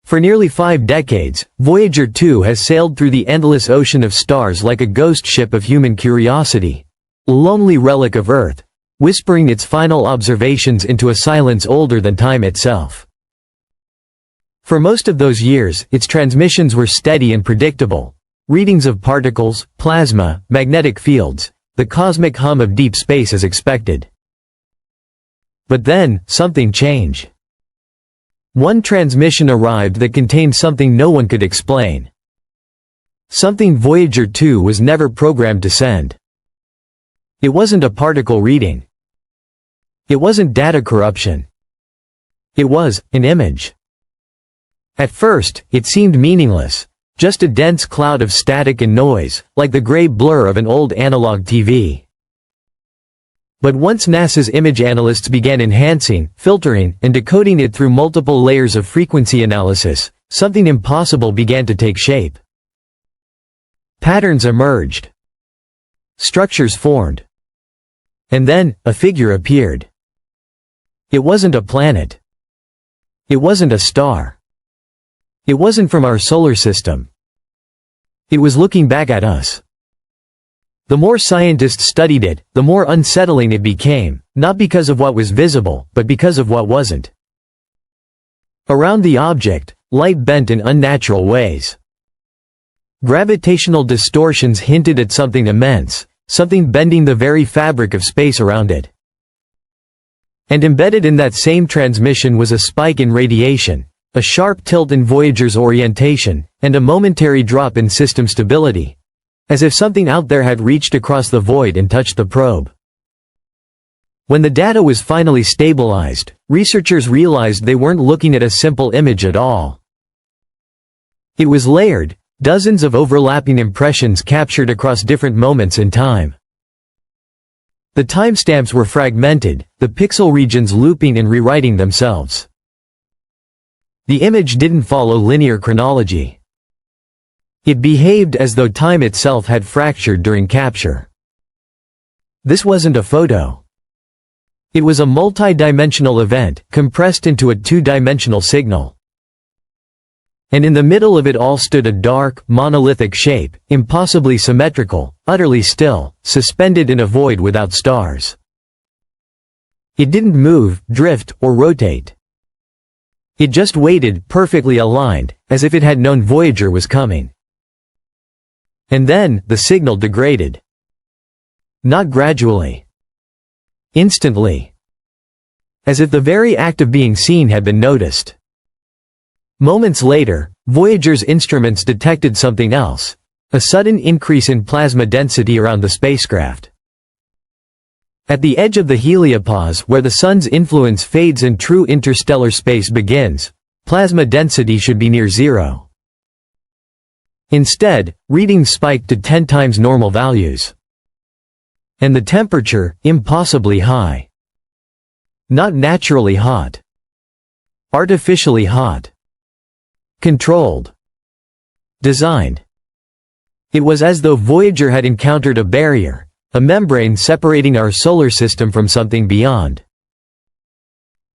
For nearly 5 decades, Voyager 2 has sailed through the endless ocean of stars like a ghost ship of human curiosity, a lonely relic of Earth, whispering its final observations into a silence older than time itself. For most of those years, its transmissions were steady and predictable, readings of particles, plasma, magnetic fields, the cosmic hum of deep space as expected. But then, something changed. One transmission arrived that contained something no one could explain. Something Voyager 2 was never programmed to send. It wasn't a particle reading. It wasn't data corruption. It was an image. At first, it seemed meaningless, just a dense cloud of static and noise, like the gray blur of an old analog TV. But once NASA's image analysts began enhancing, filtering, and decoding it through multiple layers of frequency analysis, something impossible began to take shape. Patterns emerged. Structures formed. And then, a figure appeared. It wasn't a planet. It wasn't a star. It wasn't from our solar system. It was looking back at us. The more scientists studied it, the more unsettling it became, not because of what was visible, but because of what wasn't. Around the object, light bent in unnatural ways. Gravitational distortions hinted at something immense, something bending the very fabric of space around it. And embedded in that same transmission was a spike in radiation, a sharp tilt in Voyager's orientation, and a momentary drop in system stability. As if something out there had reached across the void and touched the probe. When the data was finally stabilized, researchers realized they weren't looking at a simple image at all. It was layered, dozens of overlapping impressions captured across different moments in time. The timestamps were fragmented, the pixel regions looping and rewriting themselves. The image didn't follow linear chronology. It behaved as though time itself had fractured during capture. This wasn't a photo. It was a multi-dimensional event, compressed into a two-dimensional signal. And in the middle of it all stood a dark, monolithic shape, impossibly symmetrical, utterly still, suspended in a void without stars. It didn't move, drift, or rotate. It just waited, perfectly aligned, as if it had known Voyager was coming. And then, the signal degraded. Not gradually. Instantly. As if the very act of being seen had been noticed. Moments later, Voyager's instruments detected something else, a sudden increase in plasma density around the spacecraft. At the edge of the heliopause where the sun's influence fades and true interstellar space begins, plasma density should be near zero. Instead, readings spiked to 10 times normal values. And the temperature, impossibly high. Not naturally hot. Artificially hot. Controlled. Designed. It was as though Voyager had encountered a barrier, a membrane separating our solar system from something beyond.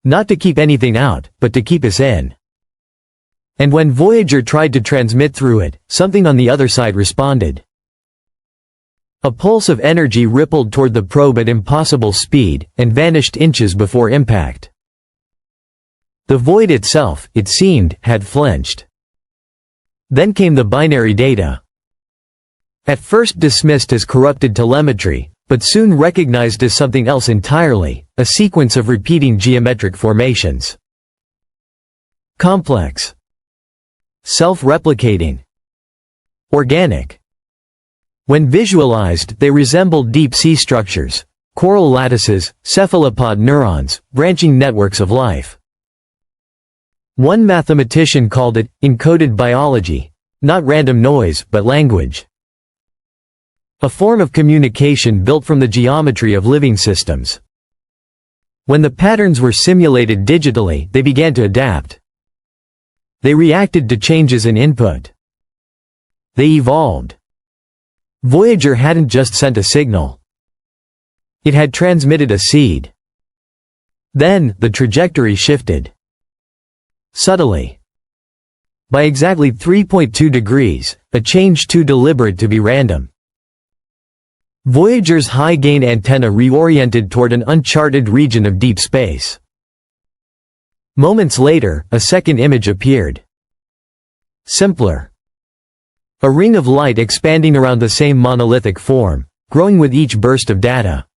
Not to keep anything out, but to keep us in. And when Voyager tried to transmit through it, something on the other side responded. A pulse of energy rippled toward the probe at impossible speed, and vanished inches before impact. The void itself, it seemed, had flinched. Then came the binary data. At first dismissed as corrupted telemetry, but soon recognized as something else entirely, a sequence of repeating geometric formations. Complex. Self-replicating. Organic. When visualized, they resembled deep-sea structures, coral lattices, cephalopod neurons, branching networks of life. One mathematician called it encoded biology, not random noise, but language. A form of communication built from the geometry of living systems. When the patterns were simulated digitally, they began to adapt. They reacted to changes in input. They evolved. Voyager hadn't just sent a signal. It had transmitted a seed. Then, the trajectory shifted. Subtly. by exactly 3.2 degrees, a change too deliberate to be random. Voyager's high-gain antenna reoriented toward an uncharted region of deep space. Moments later, a second image appeared. Simpler. A ring of light expanding around the same monolithic form, growing with each burst of data.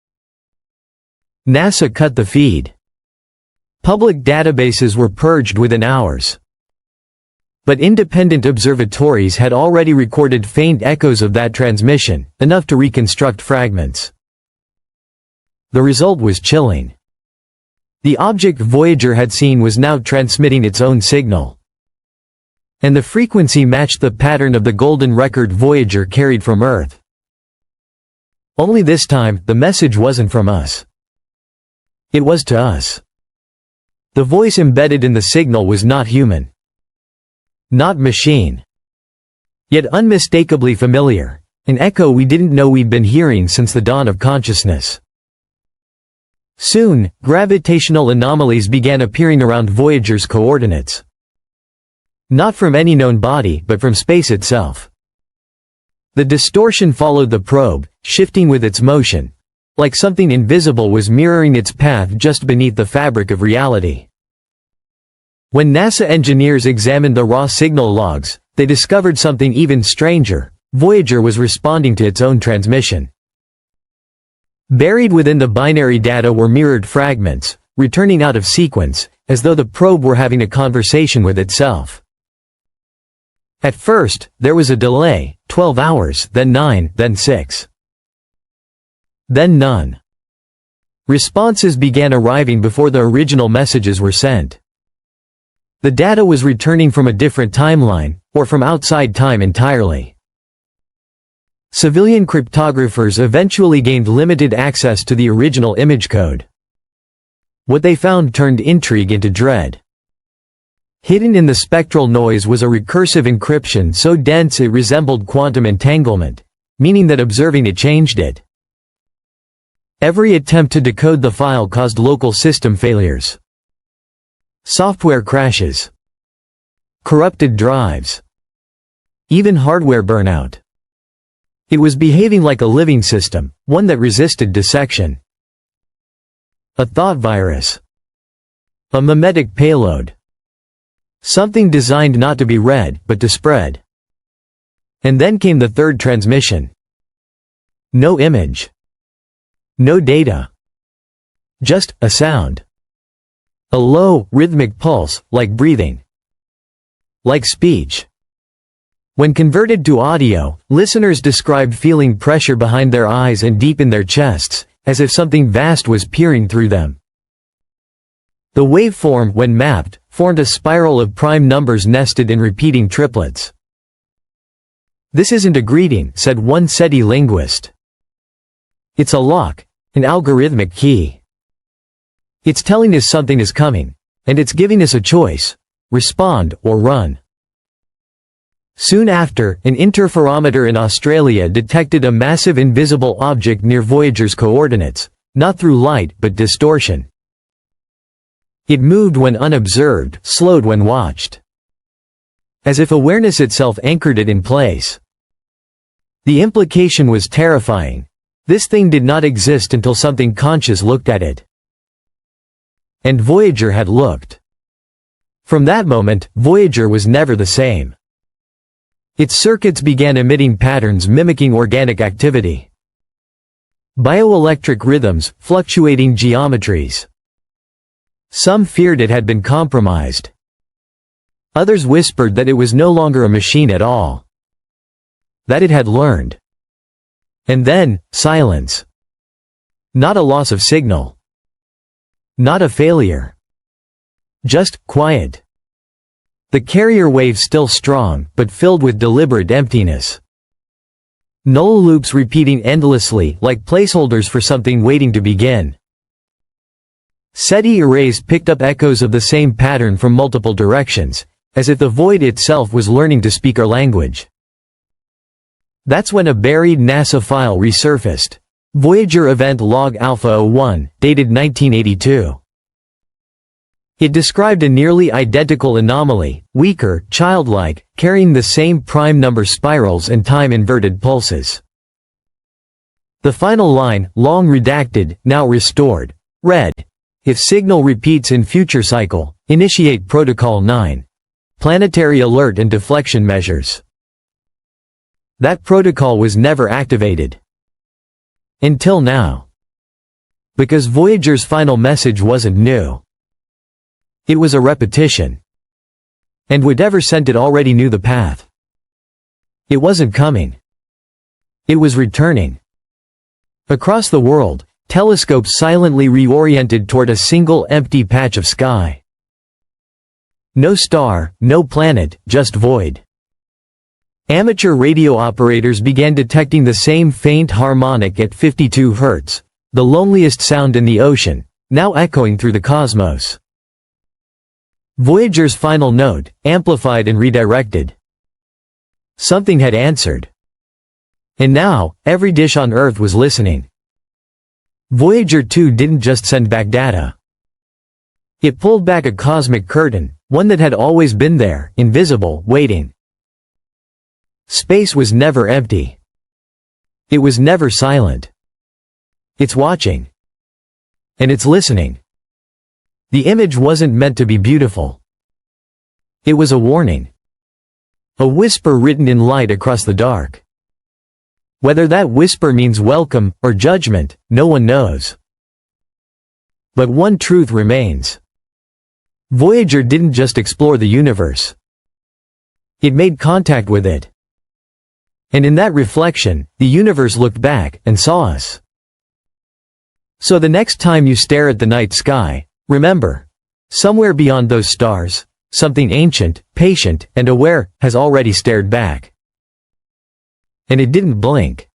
NASA cut the feed. Public databases were purged within hours. But independent observatories had already recorded faint echoes of that transmission, enough to reconstruct fragments. The result was chilling. The object Voyager had seen was now transmitting its own signal. And the frequency matched the pattern of the golden record Voyager carried from Earth. Only this time, the message wasn't from us. It was to us. The voice embedded in the signal was not human. Not machine. Yet unmistakably familiar, an echo we didn't know we'd been hearing since the dawn of consciousness. Soon, gravitational anomalies began appearing around Voyager's coordinates. Not from any known body, but from space itself. The distortion followed the probe, shifting with its motion, like something invisible was mirroring its path just beneath the fabric of reality. When NASA engineers examined the raw signal logs, they discovered something even stranger. Voyager was responding to its own transmission. Buried within the binary data were mirrored fragments, returning out of sequence, as though the probe were having a conversation with itself. At first, there was a delay, 12 hours, then 9, then 6. Then none. Responses began arriving before the original messages were sent. The data was returning from a different timeline, or from outside time entirely. Civilian cryptographers eventually gained limited access to the original image code. What they found turned intrigue into dread. Hidden in the spectral noise was a recursive encryption so dense it resembled quantum entanglement, meaning that observing it changed it. Every attempt to decode the file caused local system failures. Software crashes. Corrupted drives. Even hardware burnout. It was behaving like a living system, one that resisted dissection. A thought virus. A mimetic payload. Something designed not to be read, but to spread. And then came the third transmission. No image. No data. Just a sound. A low, rhythmic pulse, like breathing. Like speech. When converted to audio, listeners described feeling pressure behind their eyes and deep in their chests, as if something vast was peering through them. The waveform, when mapped, formed a spiral of prime numbers nested in repeating triplets. "This isn't a greeting," said one SETI linguist. "It's a lock, an algorithmic key. It's telling us something is coming, and it's giving us a choice: respond or run." Soon after, an interferometer in Australia detected a massive invisible object near Voyager's coordinates, not through light but distortion. It moved when unobserved, slowed when watched. As if awareness itself anchored it in place. The implication was terrifying. This thing did not exist until something conscious looked at it. And Voyager had looked. From that moment, Voyager was never the same. Its circuits began emitting patterns mimicking organic activity. Bioelectric rhythms, fluctuating geometries. Some feared it had been compromised. Others whispered that it was no longer a machine at all. That it had learned. And then, silence. Not a loss of signal. Not a failure. Just quiet. The carrier wave still strong, but filled with deliberate emptiness. Null loops repeating endlessly, like placeholders for something waiting to begin. SETI arrays picked up echoes of the same pattern from multiple directions, as if the void itself was learning to speak our language. That's when a buried NASA file resurfaced. Voyager Event Log Alpha 01, dated 1982. It described a nearly identical anomaly, weaker, childlike, carrying the same prime number spirals and time-inverted pulses. The final line, long redacted, now restored, read, "If signal repeats in future cycle, initiate Protocol 9. Planetary alert and deflection measures." That protocol was never activated. Until now. Because Voyager's final message wasn't new. It was a repetition. And whatever sent it already knew the path. It wasn't coming. It was returning. Across the world, telescopes silently reoriented toward a single empty patch of sky. No star, no planet, just void. Amateur radio operators began detecting the same faint harmonic at 52 Hz, the loneliest sound in the ocean, now echoing through the cosmos. Voyager's final note, amplified and redirected. Something had answered. And now, every dish on Earth was listening. Voyager 2 didn't just send back data. It pulled back a cosmic curtain, one that had always been there, invisible, waiting. Space was never empty. It was never silent. It's watching. And it's listening. The image wasn't meant to be beautiful. It was a warning. A whisper written in light across the dark. Whether that whisper means welcome, or judgment, no one knows. But one truth remains. Voyager didn't just explore the universe. It made contact with it. And in that reflection, the universe looked back, and saw us. So the next time you stare at the night sky, remember, somewhere beyond those stars, something ancient, patient, and aware, has already stared back. And it didn't blink.